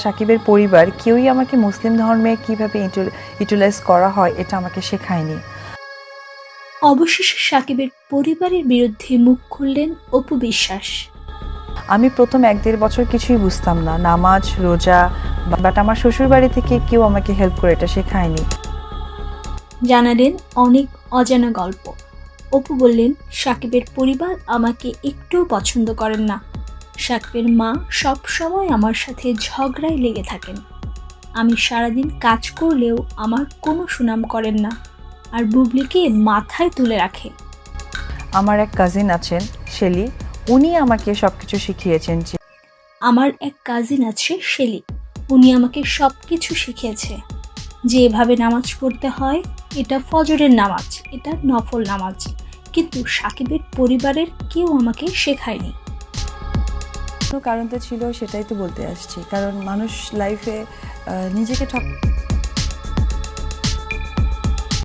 সাকিবের পরিবার কেউই আমাকে মুসলিম ধর্মে কিভাবে ইউটিলাইজ করা হয় এটা আমাকে শেখায়নি। অবশেষে সাকিবের পরিবারের বিরুদ্ধে মুখ খুললেন অপু বিশ্বাস। আমি প্রথম 1-1.5 বছর কিছুই বুঝতাম না, নামাজ রোজা, বাট আমার শ্বশুর বাড়ি থেকে কেউ আমাকে হেল্প করে এটা শেখায়নি। জানালেন অনেক অজানা গল্প। অপু বললেন, সাকিবের পরিবার আমাকে একটুও পছন্দ করেন না। সাকিবের মা সব সময় আমার সাথে ঝগড়ায় লেগে থাকেন। আমি সারাদিন কাজ করলেও আমার কোনো সুনাম করেন না, আর বুবলিকে মাথায় তুলে রাখে। আমার এক কাজিন আছেন শেলি, উনি আমাকে সবকিছু শিখিয়েছেন। আমার এক কাজিন আছে শেলি, উনি আমাকে সব কিছু শিখিয়েছে যে এভাবে নামাজ পড়তে হয়, এটা ফজরের নামাজ, এটা নফল নামাজ। কিন্তু সাকিবের পরিবারের কেউ আমাকে শেখায়নি। কোনো কারণ তো ছিল, সেটাই তো বলতে আসছি। কারণ মানুষ লাইফে নিজেকে